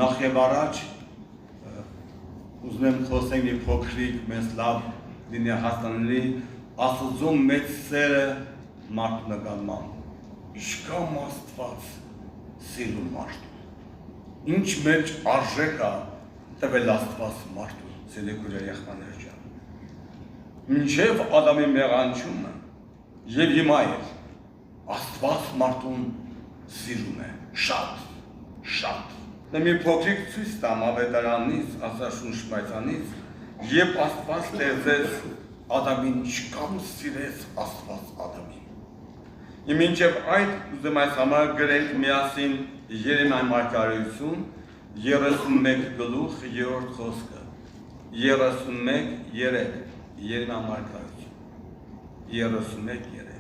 նախ եւ առաջ ուզում եմ խոսենք մի փոքրիկ մեծ լավ լինի հասկանալի Աստծո մեծ սերը մարդու նկատմամբ ինչքան Աստված սիրում մարդուն ինչ մեջ արժեք է տվել Աստված մարդուն սիրելի եղբայրներ ջան մինչև Ադամի մեղանջումը եւ հիմա էլ Աստված մարդուն սիրում է շատ Դա մի փոքրիկ ցույց տամ ավետարանից, Աստվածաշունչ պայծանից, երբ Աստված ստեղծեց Ադամին, ինչքան սիրեց Աստված Ադամին։ Եվ մինչև այդ ուզում այս համար գրենք միասին Երեմիայի մարգարեություն 31 գլուխ 3 խոսքը 31:3 Երեմիայի մարգարեություն 31:3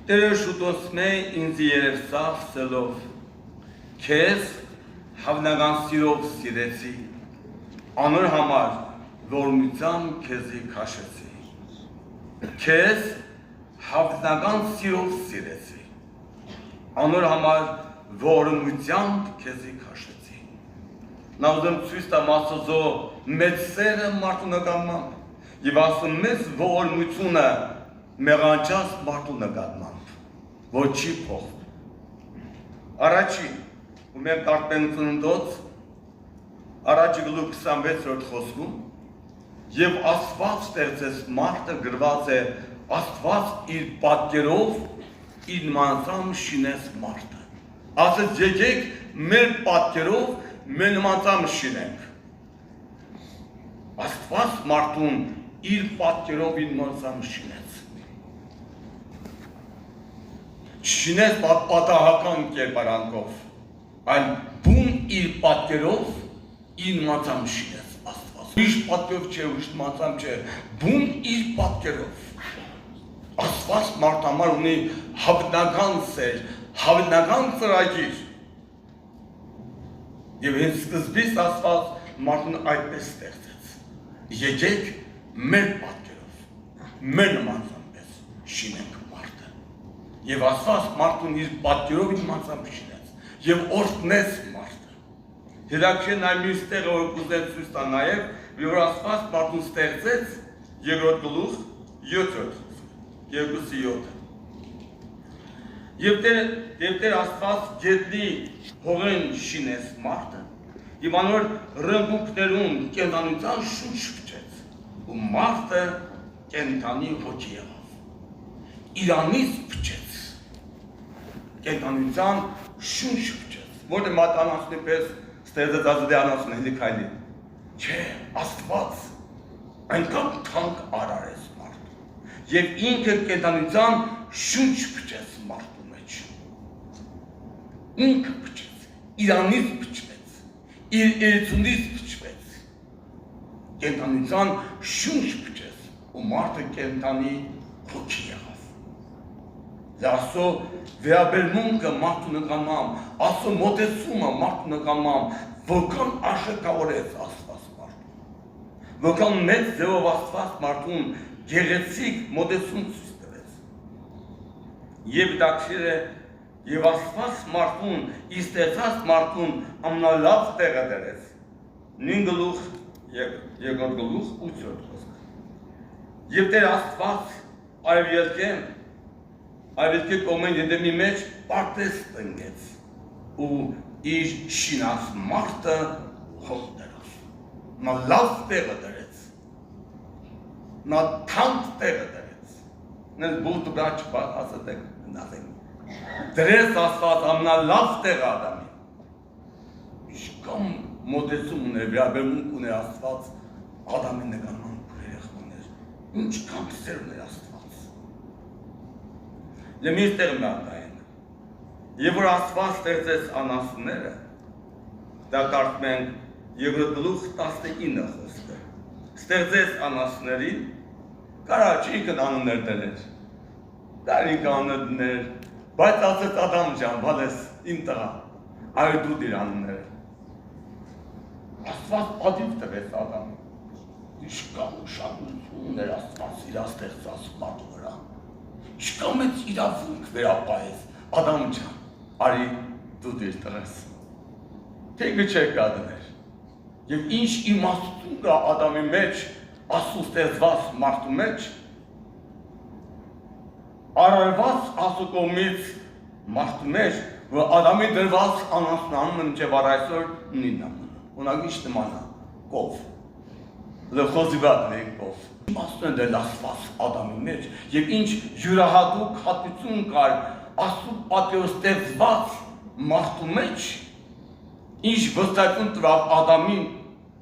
Տերը շուտոցմե ինձ երևցավ սելով Քեզ հավնական սիրով սիրեցի, անոր համար ողորմությամբ քեզի քաշեցի։ Քեզ հավնական սիրով սիրեցի, անոր համար ողորմությամբ քեզի քաշեցի։ Նա ուզում ցույց տամ Աստծո մեծ սերը մարդու նկատմամբ եւ ասում մեծ ողորմությունը մեղանջած մարդու նկատմամբ, որ չի փոխվում։ Առաջին ու մենք կարդում ծննդոց առաջի գլուխ 26-րդ խոսքում եւ Աստված ստեղծեց մարդը գրված է Աստված իր պատկերով իր նմանությամբ շինեց մարդը ասեց եկեք մեր պատկերով մեր նմանությամբ շինենք Աստված մարդուն իր պատկերով իր նմանությամբ շինեց պատահական կերպարանքով Այլ բուն իր պատկերով իր նմանությամբ շինեց Աստված Ուրիշ պատկերով չէ, ուրիշ նմանությամբ չէ Բուն իր պատկերով Աստված մարդ համար ունի հավնական սեր, հավնական ծրագիր Եվ հենց սկզբից Աստված մարդուն այդպես ստեղծեց Եկեք մեր պատկերով, մեր նմանությամբ շինենք մարդը Եվ Աստված մարդուն իր պատկերով իր նմանությամբ շինեց Եվ օրհնեց մարդը։ Հետաքրքիր այն մյուս տեղը որ կուզեմ ցույց տալ նաև, որ Աստված մարդուն ստեղծեց երկրորդ գլուխ 7-րդ 2:7։ Եվ Տեր Աստված գետնի հողին շինեց մարդը, եւ անոր ռմբուկներուն կենտանության շունչ փչեց, ու մարդը կենտանի հոգի եղավ։ Իրանից փչեց։ Կենտանության շունչ փչեց, որը մատանացնի պես ստեղծած ազդեանացն էլի քայլի։ Չէ, Աստված այնքան թանկ արարեց մարդու։ Եվ ինքը կենտանության շունչ փչեց մարդու մեջ։ Ինքը փչեց, իրանից փչվեց, իր էությունից փչվեց։ Կենտանության շունչ փչեց, ու մարդը կենտանի հոգի եղավ։ Ասո վերաբերմունքը մարդու նկատմամբ, ասո մոտեցումը մարդու նկատմամբ, որքան արժեքավորեց Աստված մարդուն։ Որքան մեծ ձևով Աստված մարդուն գեղեցիկ մոտեցում ցույց տվեց։ Եվ դակշիր է, եւ Աստված մարդուն, իր ստեղծած մարդուն ամենալավ տեղը դրեց։ Նույն գլուխ, երկրորդ գլուխ 8-րդ խոսքը։ Եվ Տեր Աստված Արևելքի կողմեն եդեմի մեջ պարտեզ տնկեց ու իր շինած մարդը հող դրավ։ Նա լավ տեղը դրեց։ Նա թանկ տեղը դրեց։ Նենց բուտ բրաչ ասատեք նազենք։ Դրեց Աստված ամենալավ տեղը Ադամին։ Ինչքան մոտեցում ուներ, վերաբերմունք ուներ Աստված Ադամի նկատմամբ երեխաներ։ Ինչքան սեր ուներ Աստված։ Լմիր տեղ մատային։ Եվ որ Աստված ստեղծեց անասունները, դա կարդում ենք երկրորդ գլուխ 19 խոսքը։ Ստեղծեց անասուներին, կարա չի ինքն անուններ դներ։ Դարին կանոններ դներ, բայց ասեց Ադամ ջան, բալես իմ տղա, այլ դու դիր անունները։ Աստված պատիվ տվեց Ադամին։ Ինչքան ուշադրություն ուներ Աստված իր ստեղծած մարդու վրա։ Ինչքան մեծ իրավունք վերապահեց Ադամ ջան, արի դու դիր տղես։ թե չեք կադներ։ Եվ ինչ իմաստություն կա Ադամի մեջ, Աստծո ստեղծված մարդու մեջ, արարված Աստծո կողմից մարդու մեջ, որ Ադամի դրված անասնանն մինչև առայսօր նույնն է։ Ունագիչ նմանա, կով, լխոզիվատն են կով։ Իմաստուն է լասված Ադամի մեջ, և ինչ յուրահատուկ հատկություն կար Աստծո պատվով ստեղծված մարդու մեջ, ինչ վստահություն տվավ Ադամին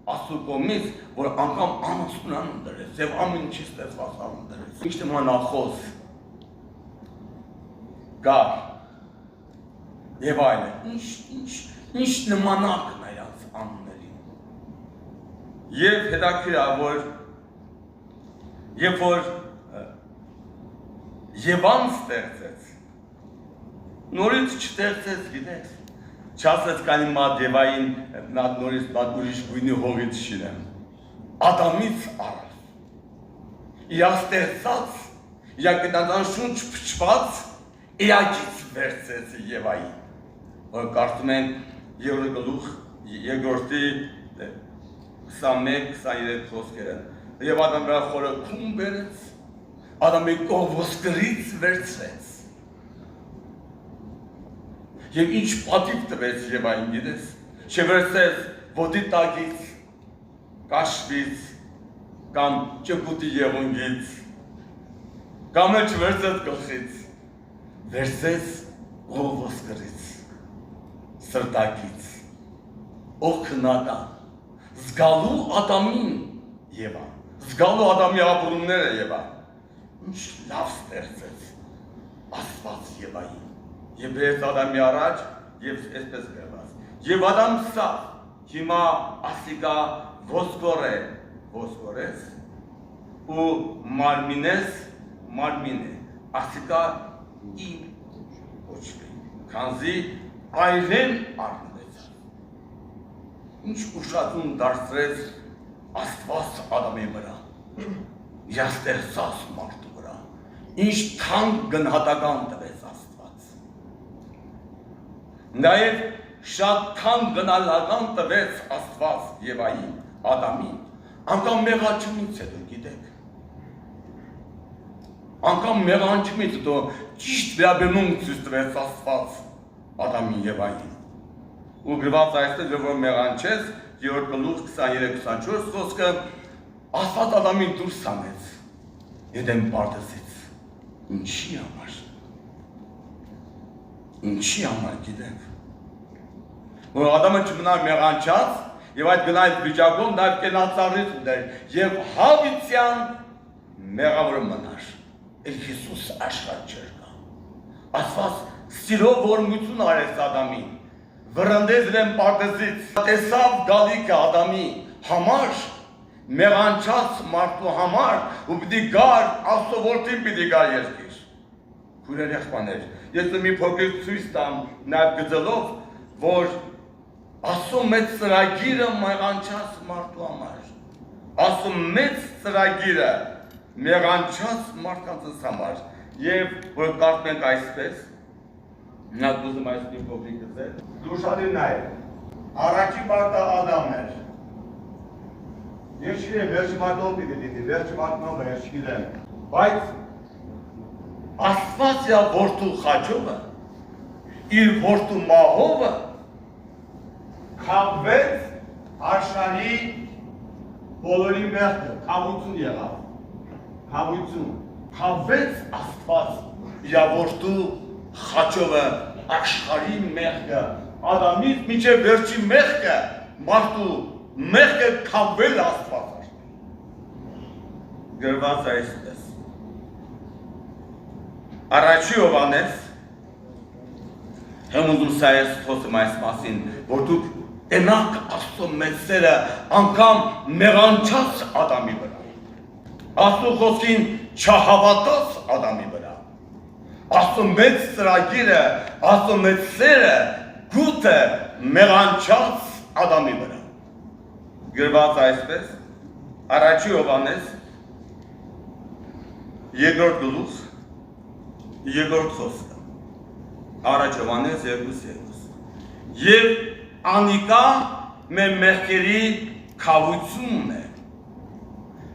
Աստծո կողմից, որ անգամ անասունան դրեց, և ամեն ինչի ստեղծված անուն դրեց։ Ինչ նման ախոզ կար և այլն, ինչ նմանակն է իրաց անուններին։ Եվ հետաքրքիր է, որ երբ որ Եվան ստեղծեց, նորից չստեղծեց, գիտես, չասեց կանի մատ Եվային նորից մատ ուրիշ գույնի հողից շիրեմ, Ադամից առավ, իրա ստեղծած, իրա գնանան շունչ փչված, իրակից վերցեց Եվային, որ կարծում են Եվրո գլուխ երկրորդի 21-23 խոսքերը, և Ադամ վրա խորը քուն բերեց, Ադամի ոսկրից վերցրեց, և ինչ պատիվ տվեց Եվային, գիտես, չվերցրեց ոտի տակից, կաշվից, կամ ճկուտի եղունգից, կամ չվերցրեց գլխից, վերցրեց ոսկրից, սրտակից, օգնական, զգալու Ադամին Եվան, զգալու Ադամի ապրումները Եվան, ինչ լավ ստեղծեց Աստված Եվային, և բերեց Ադամի առաջ, և այսպես գրված, և Ադամ սա, հիմա ասիկա ոսկորես, ու մարմին է, ասիկա իմ ոչվի, քանզի այրեն արնվեց, ինչ ուշածուն դարձրեց Աստված Ադամի վրա, իր ստեղծած մարդու վրա, ինչ թանկ գնահատական տվեց Աստված, նաև շատ թանկ գնահատական տվեց Աստված Եվային, Ադամին, անգամ մեղանչումից հետո, գիտեք, անգամ մեղանչումից հետո ճիշտ վերաբերմունք ցույց տվեց Աստված Ադամին Եվային, ու գրված այստեղ, որ մեղանչեց, 3 գլուխ 23-24 խոսքը, Աստված Ադամին դուրս հանեց Եդեմ պարտեզից, ինչի համար գիտեք, որ Ադամը չմնար մեղանչած, և այդ գնայց վիճակում նաև կենացարից ուներ, և հավիցյան մեղավոր մնար, էլ Հիսուս աշխատ չեր կա, Աստված սիրով որմություն արեց Ադամին, վրընդեց իրեն պարտեզից, տեսավ գալիքը Ադամի համար, մեղանչած մարդու համար, ու պիտի գար, Աստծո որդին պիտի գար երկիր, քույրեր եղբայրներ, ես մի փոքր ցույց տամ նաև գծելով, որ Աստծո մեծ ծրագիրը մեղանչած մարդու համար, Աստծո մեծ ծրագիրը մեղանչած մարդկանց համար, և որ կարծում ենք այսպես, նա դուզում այս մի փոքրիկ գծել, դուշադիր նայել, առաջի մարդը Ադամն էր, ես չգիտեմ, վերջի մարդով պիտի դիտի, վերջի մարդով ես չգիտեմ, բայց Աստված իր որդու խաչովը, իր որդու մահովը, քավվեց աշխարհի բոլորի մեղքը, քավություն եղավ, քավվեց Աստված իր որդու խաչովը, աշխարհի մեղքը, Ադամից մինչև վերջի մեղքը, մարդու մեղքը քավվել Աստված գրված այսպես, առաջի Հովհաննես, հմունդում սա ես խոսում այս մասին, որ դուք տենակ Աստծո մեծ սերը անգամ մեղանչած Ադամի վրա, Աստծո խոսքին չհավատած Ադամի վրա, Աստծո մեծ ծրագիրը, Աստծո մեծ սերը գուտը մեղանչած Ադամի վրա, գրված այսպես, առաջի Հովհաննես, երկրորդ գլուխ, երկրորդ խոսքը, առաջ Հովհաննես 2:2, և անիկա մեր մեղքերի քավությունն է։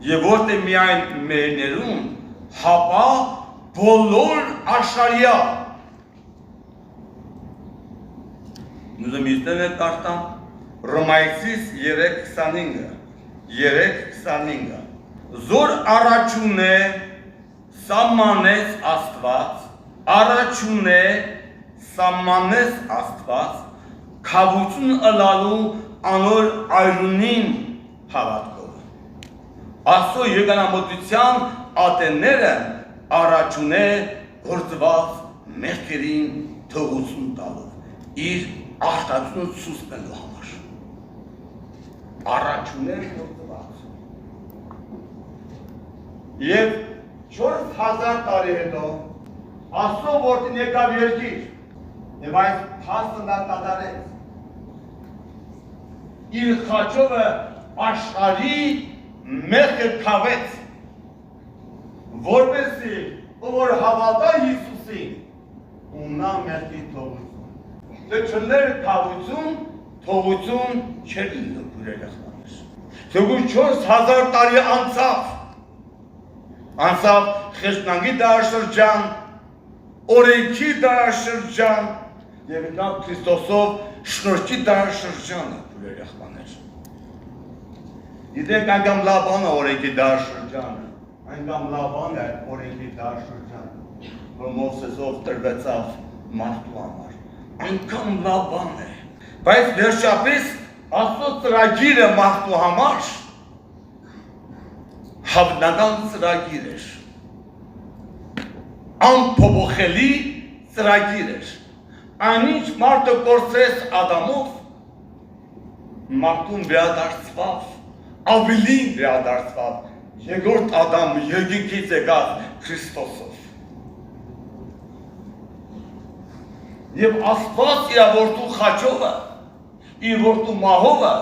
Եվ որտե միայն մերներուն, հապա բոլոր աշխարհիա։ Նույնիսկ կարդամ Ռոմայցիս 3:25 Զոր առաջուն է սահմանեց Աստված, առաջուն է սահմանեց Աստված, քավություն ըլալու անոր այրունին հավատքով։ Աստծո եկամտության ատենները առաջուն է գործված մեղքերին թողություն տալով, իր արտացուն ցուցնելու համար։ Առաջուն է գործված։ Եվ 4000 տարի հետո Աստծո որդին եկավ երկիր, եւ այս փաստը նա կատարեց։ Իր խաչովը աշխարհի մեղքը քավեց, որպեսզի որ հավատա Հիսուսին, ունա մեղքի թողություն։ Դե չներ քավություն, թողություն չէր լինում երեխաներ։ Թողուց 4000 տարի անցավ խեղճնագի դարաշրջան, օրենքի դարաշրջան եւ եկավ Քրիստոսով շնորհքի դարաշրջանը երեխաներ։ Գիտեք անգամ լավան է օրենքի դարաշրջանը, անգամ լավան է օրենքի դարաշրջանը, որ Մովսեսով տրվեցավ մարդու համար, անգամ լավան է, բայց վերջապես Աստծո ծրագիրը մարդու համար հավնական ծրագիր էր, անփոփոխելի ծրագիր էր, այնինչ մարդը կորցրեց Ադամով, մարդուն վերադարձավ, ավելին վերադարձավ, երկրորդ Ադամ երկինքից եկավ Քրիստոսով։ Եվ Աստված իր որդու խաչովը, իր որդու մահովը,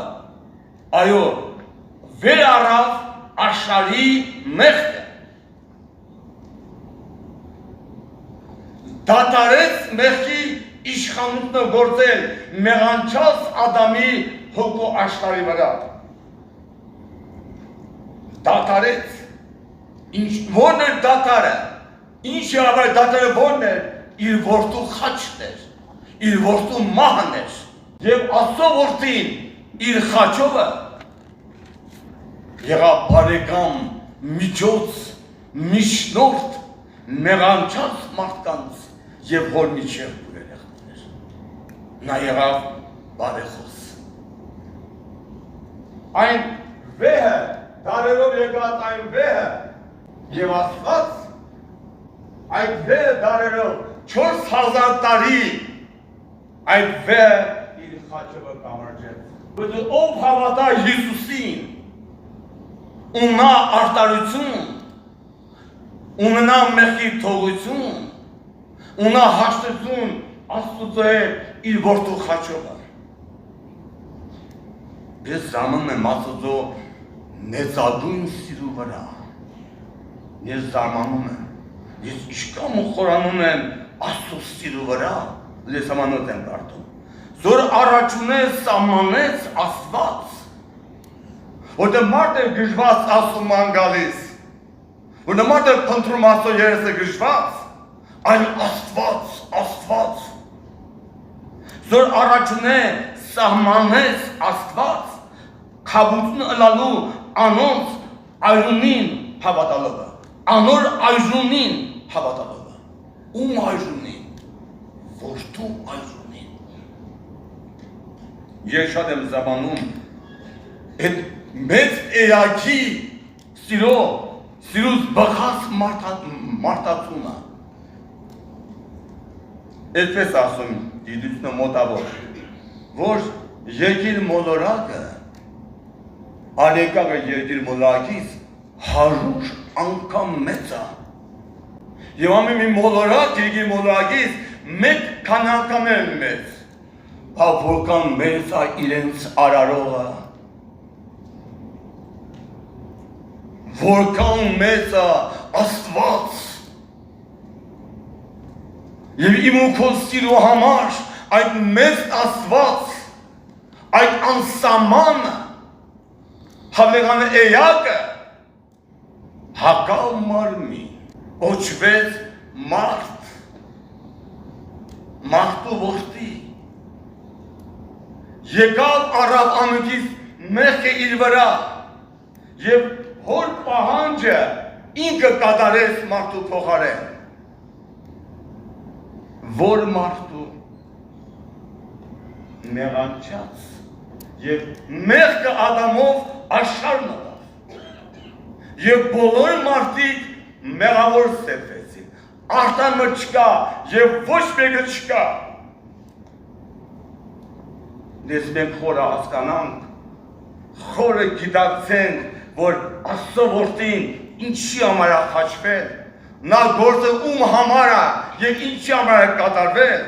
այո, վեր առավ աշխարհի մեղքը։ Դատարեց մեղքի իշխանությունը գործել մեղանչած Ադամի հոգու աշխարհի վրա։ Դատարեց, ո՞րն էր դատարը, ինչ եղավ դատարը ո՞րն էր, իր որդու խաչն էր, իր որդու մահն էր, եւ Աստծո որդին իր խաչովը եղավ բարեկամ, միջոց, միջնորդ, մեղանչած մարդկանց եւ հոր միջև երեխաներ։ Նա եղավ բարեխոս։ Այն վեհը, դարերով եկած այն վեհը եւ Աստված այդ վեհը դարերով 4000 տարի այդ վեհը իր խաչովը կամրջեց։ Բայց ով հավատա Հիսուսին, ունա արտարություն, ունենա մեղքի թողություն, ունա հաշտություն Աստծո հետ իր որդու խաչովը։ Ես զարմանում եմ Աստծո մեծագույն սիրու վրա։ Ես զարմանում եմ, ես ինչքան խորանում եմ Աստծո սիրու վրա, ես ամանոտ եմ կարդում։ Զոր առաջունը սահմանեց Աստված, որտեղ մարդը գժված ասում են գալիս, որտեղ մարդը փնտրում Աստծո երեսը գժված, այլ Աստված, զոր առաջունը սահմանեց Աստված, քավություն ըլալու անոնց այրունին հավատալովը, անոր այրունին հավատալովը, ում այրունին, որդու այրունին։ Ես շատ եմ զարմանում այդ մեծ էակի սիրուց բխած մարդացունը։ Այդպես ասում գիտությունը մոտավոր, որ երկիր մոլորակը, արեկակը երկիր մոլորակից 100 անգամ մեծ է։ Եվ ամեն մի մոլորակ երկիր մոլորակից մեկ քանի անգամ է մեծ, բա որքան մեծ է իրենց արարողը, որքան մեծ է Աստված։ Եվ իմ ու քո սիրո համար այդ մեծ Աստված այդ անսամանը, հավեղան էյակը, հակավ մարմին, ոչվեց մարդ, մարդու որդի, եկավ առավ ամենքից մեղքը իր վրա, և հոր պահանջը ինքը կատարեց մարդու փոխարեն, որ մարդու մեղանչած և մեղքը Ադամով աշխարհ մտավ և բոլոր մարդիկ մեղավոր ստեղծվեցին, արտանը չկա և ոչ մեկը չկա։ Դες մենք խորը հասկանանք, խորը գիտակցենք, որ Աստծո որդին ինչի համար է խաչվել, նա գործը ում համար է և ինչի համար է կատարվել,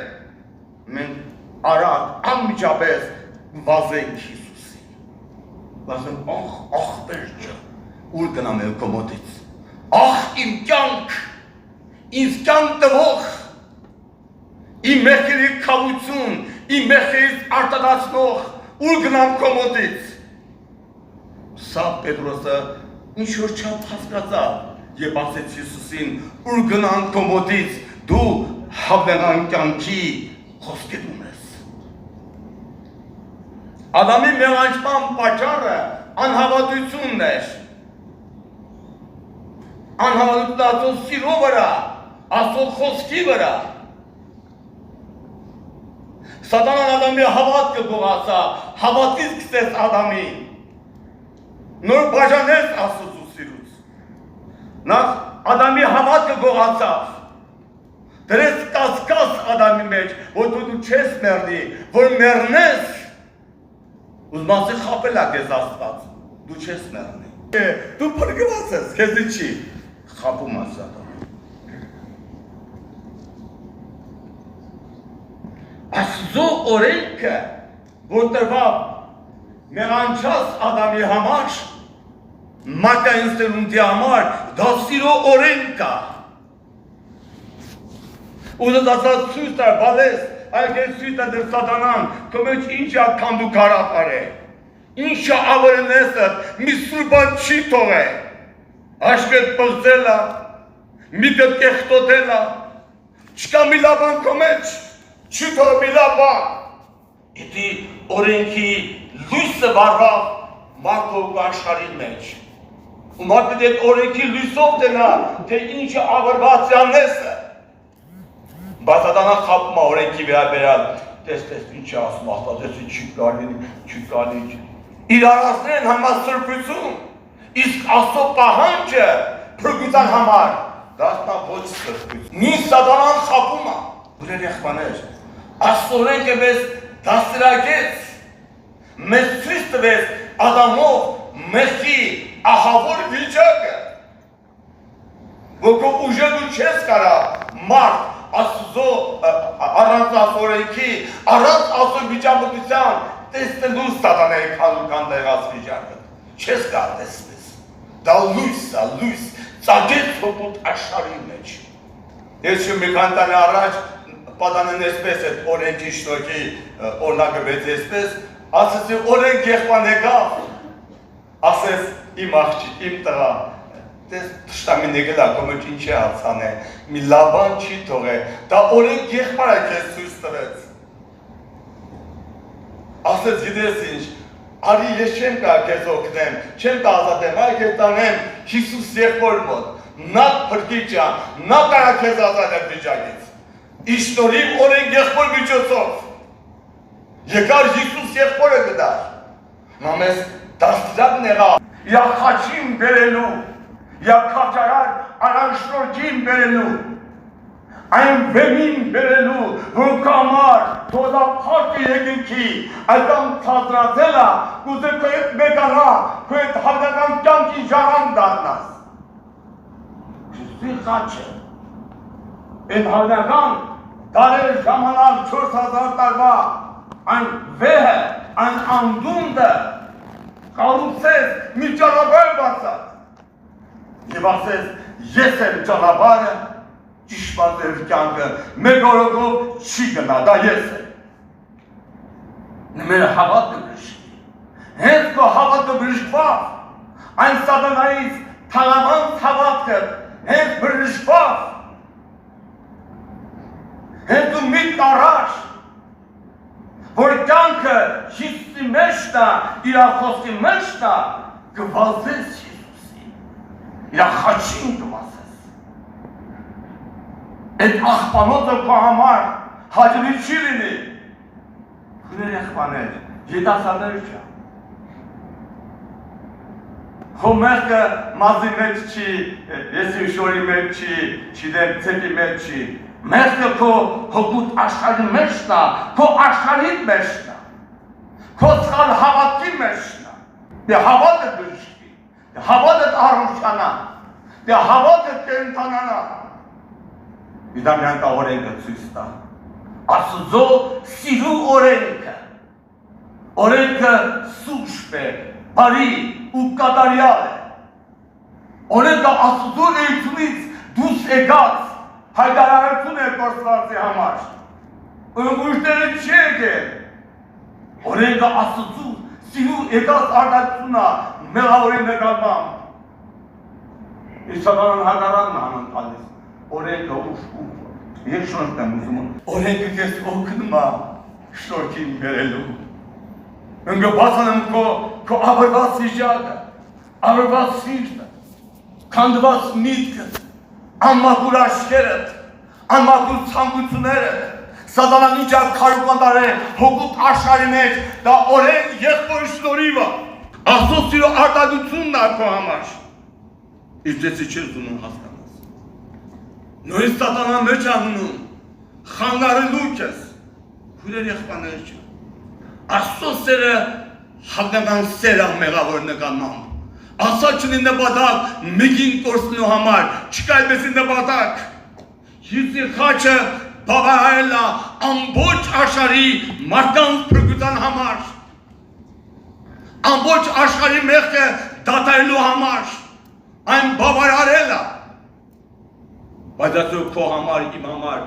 մենք արագ անմիջապես վազենք Հիսուսին, վազենք ախպերջը, ուր գնամ էլ կոմոտից, ախ իմ կյանք, ինձ կյանք տվող, իմ մեղքերի քավություն, իմ մեղքերից արտադացնող, ուր գնամ կոմոտից։ Սա Պետրոսը ինչ-որ չափ հասկացավ և ասեց Հիսուսին, ուր գնան կոմոտից, դու հավեղան կյանքի խոսքերում ես։ Ադամի մեղանչման պատճառը անհավատությունն էր։ Անհավատությունը Աստծո սիրո վրա, Աստծո խոսքի վրա։ Սատանան Ադամի հավատքը գողացավ, հավատից գցեց Ադամին, նոր բաժանեց Աստծո սիրուց։ Նախ Ադամի հավատքը գողացավ, դրեց կասկած Ադամի մեջ, որ դու չես մեռնի, որ մեռնես, ուզում ասի խաբել է քեզ Աստված, դու չես մեռնի։ Դու փրկված ես, քեզ չի խաբում է Սատանան։ Աստծո օրենքը, որ տրվավ մեղանչած Ադամի համար, մարդկային սերունդի համար, դա սիրո օրենք է։ Ուզած ասած ցույց տար, բալես, այլ կես ցույց տար դեր Սատանան, քո մեջ ինչ է քանդու քարապար է, ինչ է ավերնեսը, մի սուրբան չի թողե, աշկետ պղծել է, միտդ կեղտոտել է, չկա մի լաբան քո մեջ, չի թողե մի լաբան, իտի օրենքի լույսը վարվավ մարդու աշխարհի մեջ, ու մարդը դետ օրենքի լույսով տնա, թե ինչ է ավերված անեսը, բայց Սատանան խաբում է օրենքի վերաբերյալ, տես ինչ է ասում Աստվածը, չի կարելի, իր արածներն են համասրբություն, իսկ Աստծո պահանջը փրկության համար, դարձնա ոչ սրբություն։ Նույն Սատանան խաբում է, ուրեր եղբաներ, Աստծո օրենքը մեզ դաստիարակեց, մեզ ցույց տվեց Ադամով մեղքի ահավոր վիճակը, որ քո ուժը դու չես կարա մարդ Աստծո առանց Աստծո օրենքի, առանց Աստծո վիճակության տեսնելու Սատանայի քանուքան տեղած վիճակը, չես կարող տեսնես, դա լույս է, լույս, ծագեց հոգուտ աշխարհի մեջ։ Ես մի քանի տարի առաջ պատանեն այսպես այդ օրենքի շնորհքի օրինակը վեց այսպես, ասեցի օրենք եղբան եկավ, ասեց իմ աղջիկ, իմ տղա, տես թշտամին եկել է, կոմեջ ինչ է ացան է, մի լաբան չի թող է, դա օրենք եղբար է կեզ ցույց տվեց։ Ասեց գիտես ինչ, արի ես չեմ կա կեզ օգնեմ, չեմ կա ազատեմ, այ կեզ տանեմ Հիսուս եղբոր մոտ, նա փրկիչ է, նա կարա կեզ ազատել վիճակից, իշնորհիվ օրենք եղբոր միջոցով, եկար Հիսուս եղբորը գտար, նա մեզ դաստիարակ եղավ, յա խաչին բերելու, յա քաչարար արանշնորհքին բերելու, այն վեմին բերելու, որ կամար թոզափարքի եկինքի, այդամ թազրացել է, կուզե քո հետ մեկանա, քո հետ հավատական կյանքի ժառանգ դառնաս։ Քրիստոսի խաչը, այդ հավատական դարեր ժամանակ 4000 տարվա, այն վեհը, այն անդունդը, կառուցեց մի ճանապարհ բացած, և ասեց, ես եմ ճանապարհը, ճիշտ կյանքը մեկ օրոքով չի գնա, դա ես եմ։ Մեր հավատը բժշկի։ Հենց քո հավատը բժշկվավ, այն սատանայից թալամանց հավատքը հենց բժշկվավ, հենց դու միտք առար, որ կյանքը Հիսուսի մեջն է, իր խոսքի մեջն է, կվազես Հիսուսին, իր խաչին կվազես։ Այդ աղբանոցը քո համար հաճելի չի լինի։ Քույրեր եղբայրներ, երիտասարդներ չէ։ Քո մեղքը մազի մեջ չի, եսի շորի մեջ չի, չիդեմ ցեպի մեջ չի։ Մեղքը քո հոգուտ աշխարհի մեջն է, քո աշխարհի մեջն է, քո սխալ հավատքի մեջն է։ Դե հավատը բժշկի, դե հավատը առողջանա, դե հավատը կենթանանա։ Իդա միայն կա օրենքը ցույց տա։ Աստծո սիրու օրենքը սուշտ է, բարի ու կատարյալ է։ Օրենքը Աստծո էությունից դուրս եկած հայտարարություն է կորսվածի համար։ Ուրիշները չի եկել։ Օրենքը Աստծո սիրու եկած արտադրությունն է մեղավորի նկատմամբ։ Իսկ սատանան հակառակն է անում տալիս։ Օրենքը ուշ ես շնորհք եմ ուզում։ Օրենքը քեզ օգնում է շնորհքին բերելու։ Ընկը բացանեմ քո ավրված վիճակը, ավրված սիրտը, քանդված միտքը, անմաքուր աչքերդ, անմաքուր ցանկություններդ, սատանան ինչ քարուկանտար է հոգուտ աշխարհի մեջ, դա օրենք եղբոր շնորհիվը, Աստծո սիրո արտադրությունն է քո համար։ Իսկ դες չես ունում հասկանաս։ Նույն սատանան մեջ անում, խանգարելու քեզ, քույրեր եղբայրներ չէ։ Աստծո սերը հագնական սեր է մեղավոր նկատմամբ։ Ասա չունի նպատակ մեկին կորցնելու համար, չկա այդպեսի նպատակ։ Հիսուսի խաչը բավարարել է ամբողջ աշխարհի մարդկանց փրկության համար, ամբողջ աշխարհի մեղքը դադարելու համար, այն բավարարել է։ Բայց դու քո համար, իմ համար,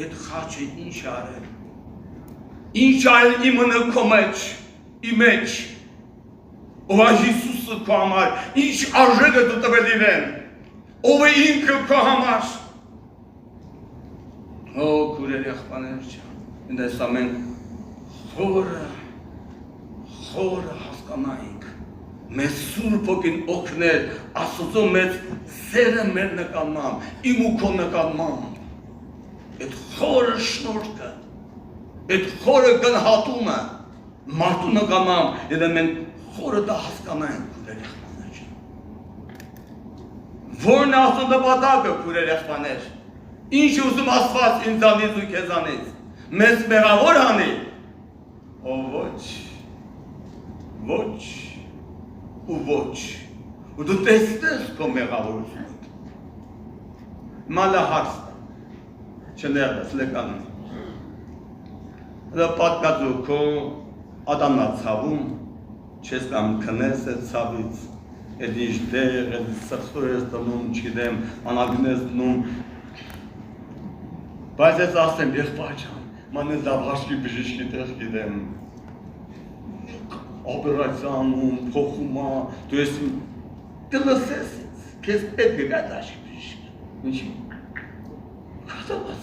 այդ խաչը ինչ արել։ Ինչ այլ իմը քո մեջ, իմ մեջ, ով է Հիսուսը քո համար, ինչ արժեք է դու տվել իրեն, ով է ինքը քո համար։ Ո քուրեր եղբայրներ չէ, ինձ ամեն խորը հասկանայինք, մեզ Սուրբ Հոգին օգներ Աստծո մեծ սերը մեր նկատմամբ, իմ ու քո նկատմամբ, այդ խորը շնորհքը, այդ խորը գնահատումը մարդու նկատմամբ, եթե մենք խորը դա հասկանանք քուրեր եղբայրներ։ Որն է Աստծո նպատակը քուրեր եղբայրներ։ Ինչ ուզում Աստված ինձանից ու քեզանից, մեզ մեղավոր անի, ո ոչ, ու ոչ, ու դու տեսնես քո մեղավորությունը։ Մալը հարց չներես լեկանում։ Դա պատկածու քո ադամնա ցավում, չես կամ քնես այդ ցավից, այդ ինչ դեր, այդ սրսուր ես տնում, չգիտեմ, անագին ես տնում, բայց ես ասեմ, եղբայր ջան, մանես դա բաշկի բժիշկի տեղ գիտեմ, օպերացիանում, փոխումա, դու ես դլսես ինձ, քեզ պետք է գայ բաշկի բժիշկի, ինչի, խատավաց,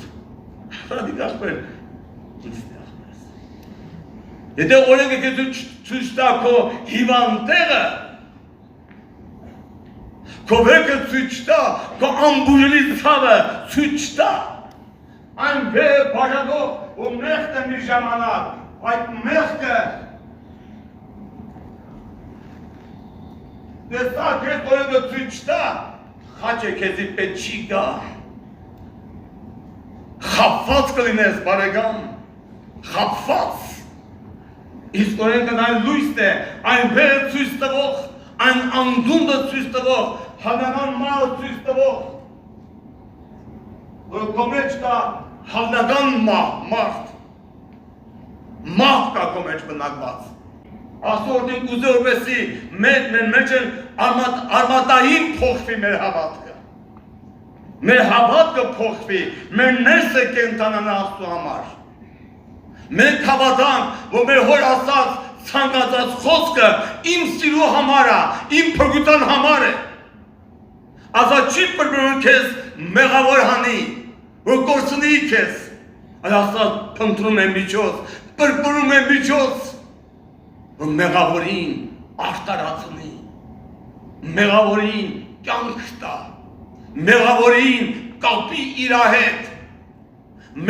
խրադիկ ախպեր, ինձ տեղնես, եթե օրենքը քեզ ցույց տա քո հիվանդները, քո վեկը ցույց տա, քո ամբուժելի ցավը ցույց տա, այն վեր բաժանող ու մեղքը մի ժամանակ, այդ մեղքը տեսա քեզ օրենքը ցույց տա, խաչը քեզի պետք չի գա, խաբված կլինես բարեկամ, խաբված, իսկ օրենքն այն լույսն է, այն վեր ցույց տվող, այն անդունդը ցույց տվող, հավանական մահը ցույց տվող, որ քո մեջ կա հավանական մարդ, մահ կա քո մեջ բնակված, Աստծոն ուզել որպեսզի մեր մեջ արմատային փոխվի մեր հավատքը, մեր հավատքը փոխվի, մեր ներսը կենթանանա Աստծո համար, Մենք հավատանք, որ մեր հոր ասած ցանկացած խոսքը իմ սիրո համար է, իմ փրկության համար է։ Ասած չի բռնում քեզ մեղավոր հանի, որ կորցնի քեզ։ Այլ ասած փնտրում է միջոց, բռնում է միջոց, որ մեղավորին արտարացնի, մեղավորին կյանք տա, մեղավորին կապի իր հետ,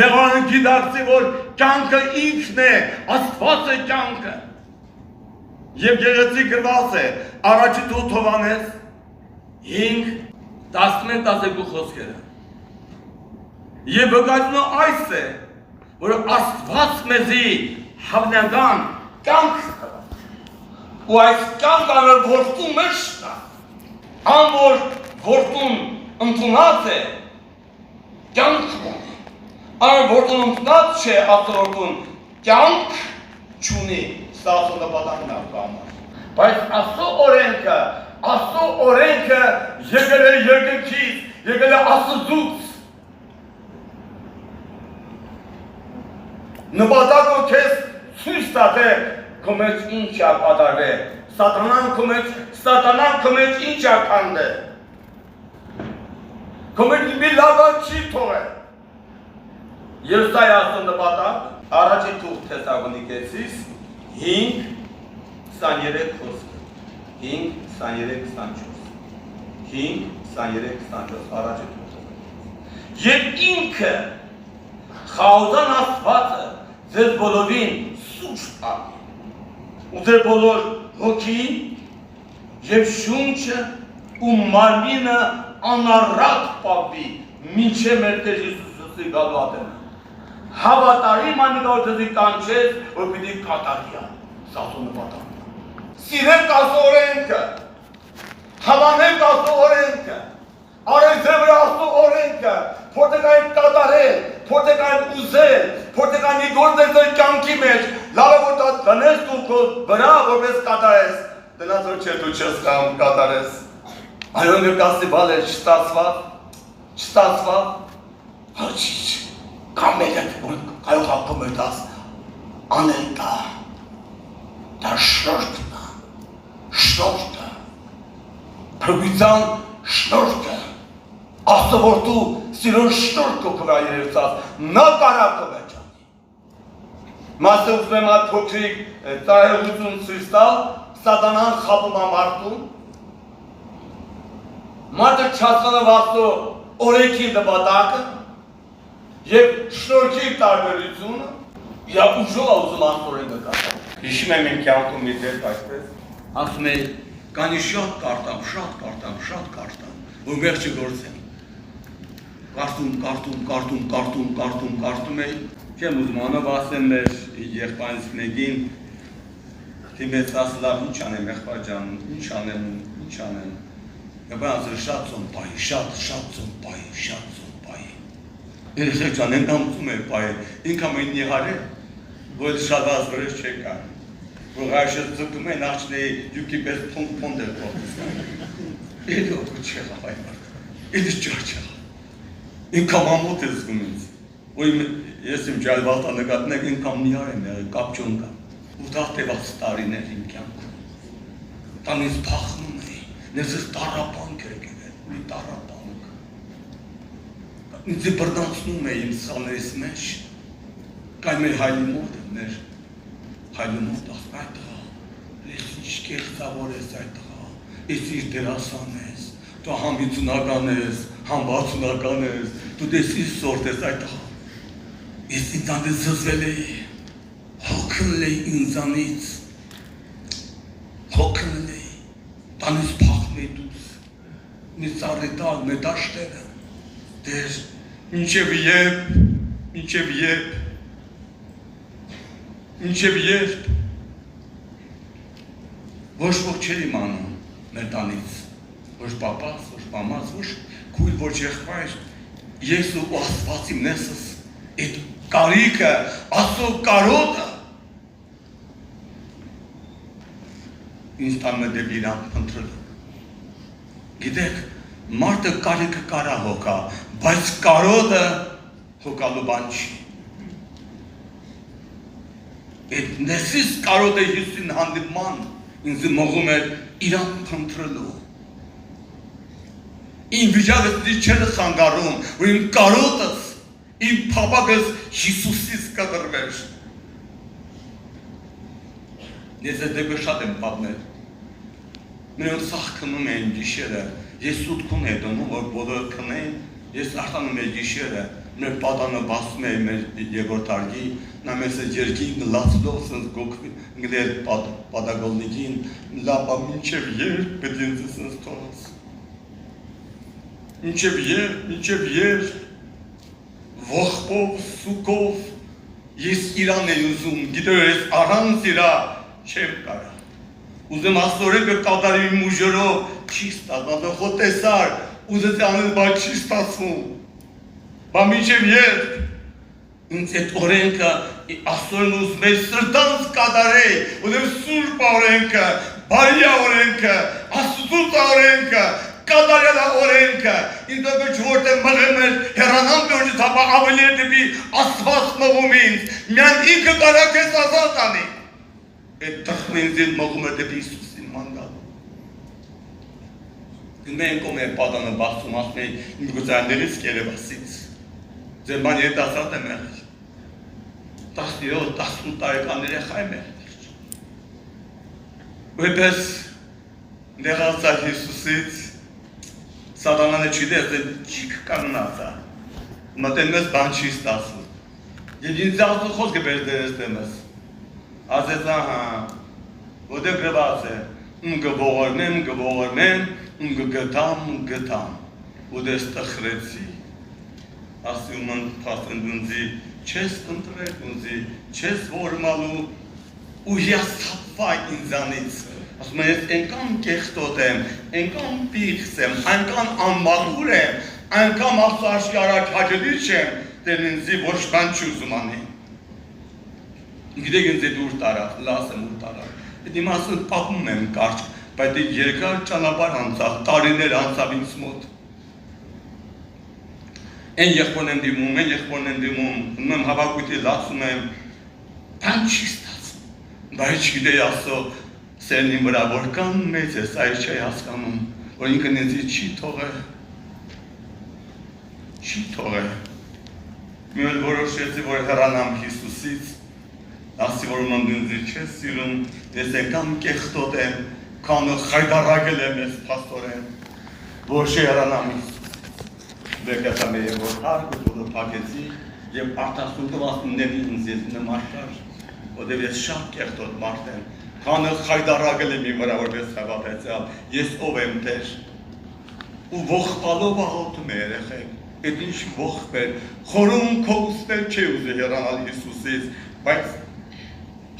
մեղավորին գիտակցի, որ կյանքը ինքն է, Աստված է կյանքը։ Եվ գեղեցիկ գրված է առաջի Թուղթ Հովհաննես 5:11-12 խոսքերը։ Եվ վկայությունը այս է, որ Աստված մեզի հավնական կյանք տվավ։ Ու այս կյանքը անոր որդու մեջ կա։ Ան որ որդուն ընդունած է, կյանք ունի։ Ան որդուն ընդունած չէ, որդուն կյանք չունի, սա ասո նպատակն է կամար։ Բայց Աստծո օրենքը եկել է երկնքից, եկել է Աստծուց։ Նպատակը քեզ ցույց տա, թե քո մեջ ինչ է կատարվել, սատանան քո մեջ ինչ է քանդել, քո մեջ մի լավ չի թողել։ Եվ սա է Աստծո նպատակ, առաջի Թուղթ Թեսաղոնիկեցիս 5:23 խոսքը, 5:23-24, 5:23-24 առաջի Թուղթ։ Եվ ինքը խաղաղան Աստվածը ձեզ բոլորին սուրճ տանի ու ձեր բոլոր հոգին եւ շունչը ու մարմինը անառատ պահվի մինչև մեր Տեր Հիսուս Քրիստոսի գալու ատենը։ Հավատարիմ անիկորդի կանչեց, որ պիտի կատարի Աստծո նպատակը։ Սիրեք Աստծո օրենքը, հավանեք Աստծո օրենքը, արեք ձեր վրա Աստծո օրենքը, որտեղ այն կատարել, որտեղ այն ուզել, որտեղ այն իգործել ձեր կյանքի մեջ, լավ է որ դա դնես դու քո վրա որպես կատարես, դնած որ չէ դու չես կարող կատարես։ Այո նկատի բալ է չստացվավ, հաճիչ, կամ եկեք կարող հապում է դաս, անել դա շնորհքն է, շնորհքը, փրկության շնորհքը, Աստծո որդու սիրուն շնորհքը քո վրա երևացած, նա կարող քո մեջ անի։ Մասը ուզում եմ այդ փոքրիկ տարեհություն ցույց տալ, սատանան խաբում է մարդուն, մարդը չհասկանալով Աստծո օրենքի նպատակը եւ շնորհքի տարբերությունը, իր ուժով ուզում Աստծո օրենքը կատարել։ Հիշում եմ իմ կյանքում մի դեպք այսպես, ասում էի, կանի շատ կարտամ, որ վերջը գործեմ։ Կարդում էի, չեմ ուզում անով ասեմ մեր եղբայրս մեկին, դիմեց ասել լավ ինչ անեմ եղբայր ջան, ինչ անեմ։ Եղբայրը ասել շատ ծոմպայի։ Երեխեք ջան, ենքան ուզում էր պայի, ինքան մեն նիհար է, որ շատ ազվրես չեկա, որ այշը ձգում են աչնեի յուկի պես պոնդ էր պրոպիսկան։ Էլի ոտու չեղավ այ մարդ, էլի ճար չեղավ։ Ինքան ամոտ է զգում ինձ, որ ես իմ ջալվալտա նկատնեք ինքան նիհար եմ եղել, կապ չոն կա, ու դաղտևաց տարիներ իմ կյանքում։ Տանից պախնում էի, ներսս տարապանք էր գվել, մի տարապանք։ Ինձ բրդանցնում է իմ սխալներիս մեջ, կայ մեր հայլի մոտ է, մեր հայլի մոտ ասում այդ տղա, ես ինչ կեղծավոր ես այդ տղա, ես իր դերասան ես, դու համ 50-ական ես, համ 60-ական ես, դու դեսիս սորտ ես այդ տղա, ես ինձանից զզվել էի, հոգնել էի ինձանից, հոգնել էի, տանից պախմ էի դուս, մի ծառի տալ, մեր դաշտերը, դեր, մինչև երբ, ոչ ոք չեր իմանում մեր տանից, ոչ պապաս, ոչ մամաս, ոչ քույր, ոչ եղբայր, ես ու Աստված իմ նեսս, այդ կարիքը, Աստծո կարոտը, ինձ տանում է դեպի իրան փնտրելու։ Գիտեք, մարդը կարիքը կարա հոգա, բայց կարոտը հոգալու բան չի։ Այդ նեսից կարոտ է Հիսուսին հանդիպման ինձ մողում էր իրան խնդրելու։ Իմ վիճակս դից չեն խանգարում, որ իմ կարոտս, իմ փապակս Հիսուսից կտրվեր։ Ես այդ դեպքը շատ եմ պատմել։ Մենակ սաղ քնում էին գիշերը, ես սուտքուն է դնում, որ բոլորը քնեն, ես արտանում եմ գիշերը, մեր պատանը բասում է մեր երկրորդ արգի, նա մեզ է երկին լացլով սենց գոքվի, ընգլեր պատագոլնիկին, լապա մինչև երբ պետք ինձ սենց թողած։ Մինչև երբ, ողբով, սուկով, ես իրան է ուզում, գիտեր ես առանց իրա չեմ կարա։ Ուզեմ աստորեկը կատարի իմ ուժերով, չի ստացվում, խոտեսար, ուզեց անել, բայց չի ստացվում։ Բա մինչև երբ, ինձ այդ օրենքը աստորեն ուզում է սրտանց կատարել, ուզեմ սուրբ օրենքը, բարիա օրենքը, աստուծուց օրենքը, կատարյալա օրենքը, ինձ դոկը չորդ է մղեմ էր, հեռանամ բյորջից հապա ավելի էր դեպի աստված մղում ինձ, միան ինքը կարա կեզ ազատ անի։ Այդ տխմը ինձ ինձ մղում է դեպի Իսուսին մանդալու։ Մենք ում է պատանը բացում, ասում է իմ գծայններից կերևասից։ Ձեր բան երիտասարդ եմ եղել։ 17-18 տարեկան երեխա եմ եղել։ Ուպես դեղացա Հիսուսից, սատանանը չիդես, չիք կաննացա։ Մտեն մեզ բան չի ստացվում։ Եվ ինձ ասու խոսքը բեր դերես դեմս։ Ասեց ահա, ոդե գրված է, գողորմեմ, գտամ, ոդես տխրեցի, ասում են պաստեն դունձի, չես կնտրել դունձի, չես որմալու, ու հիասապվա ինձանից, ասում են ես ենքան կեղտոտ եմ, ենքան պիղս եմ, այնքան անմաղուր եմ, այնքան ասու աշկարակ հաջելի չեմ, դեն ինձի ոչ բան չուզում անեմ։ Գիտեք ինձ էդ ուր տարավ, լաս եմ ուր տարավ, էդ իմ ասում պատմում եմ կարճ, բայց էդ երկար ճանապարհ անցավ, տարիներ անցավ ինձ մոտ։ Են եղբորն եմ դիմում, ունեմ հավաքույթի լացում եմ, բան չի ստացվում, բայց չգիտեի ասո, սերն իմ վրա որքան մեծ ես, այս չի հասկանում, որ ինքն ինձի չի թողել։ Մի օր որոշեցի, որ հեռանամ Հիսուսից, ասի որ ման դունձի չես սիրում, ես ենքան կեղտոտ եմ, քանը խայդարագել եմ ես պաստորեն, որ չի հեռանամ Հիսուս։ Բեկացամ եմ, որ հարկը բոլոր պակեցի և արտասունքով ասումներ ինձ ես նեմ աշխար, ոտև ես շատ կեղտոտ մարդ եմ, քանը խայդարագել եմ իմ վրա, որպես հավատեցյալ, ես ով եմ դեր, ու ողբալով աղոտում է երեխեք, էդ ինչ ողբ էր, խորում քո ուսնել չի ուզի հեռանալ Հիսուսից, բայց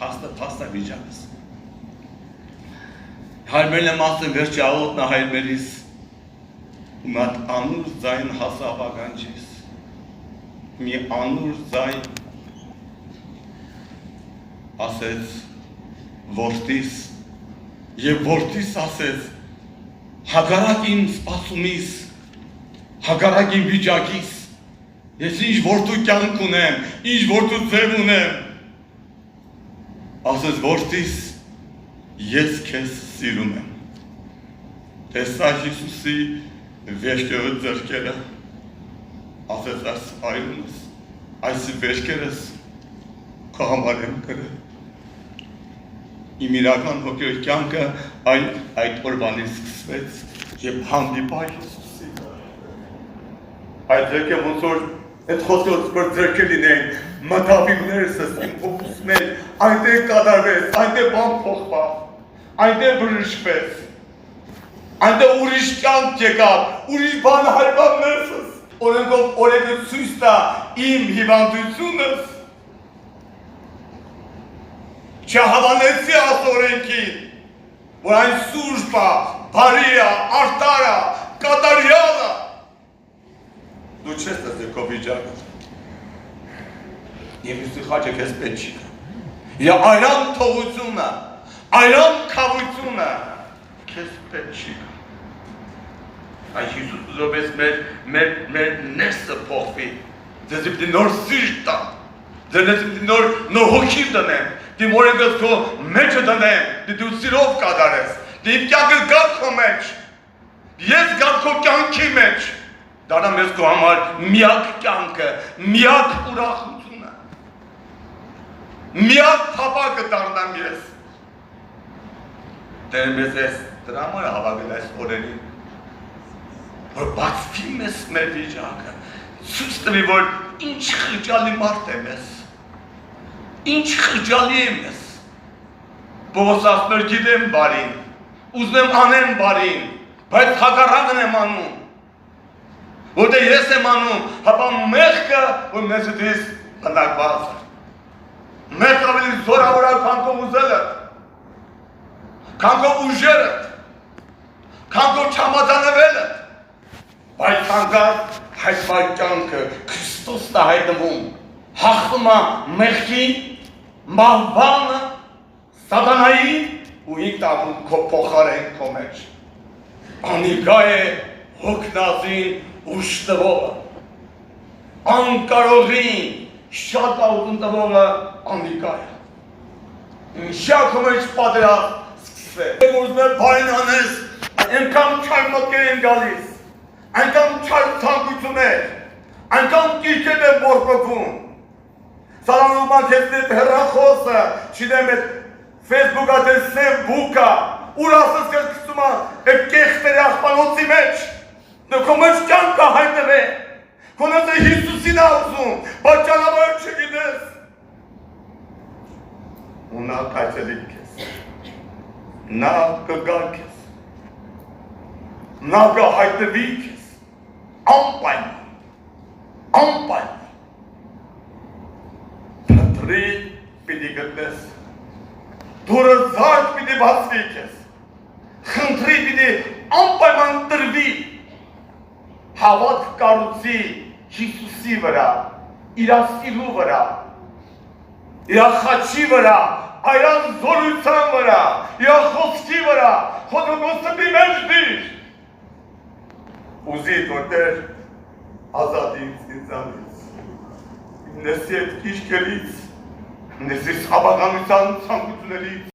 փաստա վիճակս։ Հայրմերն եմ ասում վերջի աղոտնա հայրմերիս, ու մատ անուր ձայն հասավ ականջիս, մի անուր ձայն ասեց որդիս, և որդիս ասեց, հագարակ իմ սպասումիս, հագարակ իմ վիճակիս, ես ինչ որդու կյանք ունեմ, ինչ որդու ձև ունեմ, ասեց որդիս, ես քեզ սիրում եմ, տեսա Հիսուսի վերջերը ձեռքերը, ասեց այս այրունս, այս վերջերս քո համար եմ կրել, իմ իրական հոգեոր կյանքը այդ օրվանից սկսվեց և հանդիպա Հիսուսի, այդ ձեռքը ոնց որ այդ խոսքերից որ ձեռքը լինեն, մտավիվներս իմ փոխուսում են, այնտեղ կատարվեց, այնտեղ բան փոխվավ, այնտեղ բժշկվեց, այնտեղ ուրիշ կյանք եկավ, ուրիշ բան հայրվավ ներսս, օրենքով օրենքը ցույց տա իմ հիվանդությունս, չհավանեցի այս օրենքին, որ այն սուրբ է, բարի է, արտար է, կատարյալ է, դու չես տեսել քո վիճակը։ Եվ Հիսուսի խաչը քեզ պետք չի։ Եվ այրան թողությունը, այրան քավությունը քեզ պետք չի։ Այս Հիսուս ուզովես մեր ներսը փոխվի։ Ձեզ պետք է նոր սիրտ տա։ Ձեզ պետք է նոր հոգի տնեմ։ դի մորենքս քո մեջը դնեմ, դու սիրով կատարես, դի կյանքը գա քո մեջ, ես գա քո կյանքի մեջ, դառնա մեզ քո համար միակ կյանքը, միակ ուրախությունը, միակ փափակը դառնամ ես, Տերը մեզ ես դրա համար հավաքել այս օրերին, որ բացվի մեզ մեր վիճակը, ցույց տվի, որ ինչ խղճալի մարդ է մեզ, ինչ խղճալի է մեզ, Պողոս ասում էր գիտեմ բարին, ուզում եմ անեմ բարին, բայց հակառակն եմ անում, որտեղ ես եմ անում, հապա մեղքը, որ մեզից բնակված է, մեղք ավելի զորավոր է, քան քո ուզելը, քան քո ուժերը, քան քո չհամաձայնվելը, բայց հանկարծ հայտնի կյանքը Քրիստոսն է հայտնվում, հաղթում է մեղքի, մահվանը, սատանայի ու ինքն ապրում քո փոխարեն քո մեջ։ Անիկա է հոգնածին ուժ տվողը, անկարողին շատ ուժ տվողը անիկա է։ Ինչա քո մեջ պատերազմ սկսվել։ Ուզում եմ բան անես, այնքան չար մտքեր են գալիս, այնքան չար ցանկություններ, այնքան կիրքեր են բորբոքում։ Սալանոման հետնետ հեռախոսը, չիդեմ էտ Facebook-ա տեսնեմ բուկա, ուր ասես կրկսում է կեղտերի աղբանոցի մեջ, քո մեջ կյանք է հայտնվել, քոնոց է Հիսուսին է ուզում, բայց ճանապարհը չգիտես։ Ու նա կայցելի քեզ, նա կգա քեզ, նա կհայտնվի քեզ, անպայման, փնտրի պիտի գտնես, դուրը զարդ պիտի բացվի քեզ, խնդրի պիտի անպայման տրվի, հավատ կառուցի Հիսուսի վրա, իր սիրու վրա, իր խաչի վրա, այրան զորության վրա, իր խոսքի վրա, Հոդոգոստի մեջ դիր, ուզի որտեր ազատից ինձանից, նեսի էտ կիշկերից, նեսի սաբականության ցանկություններից,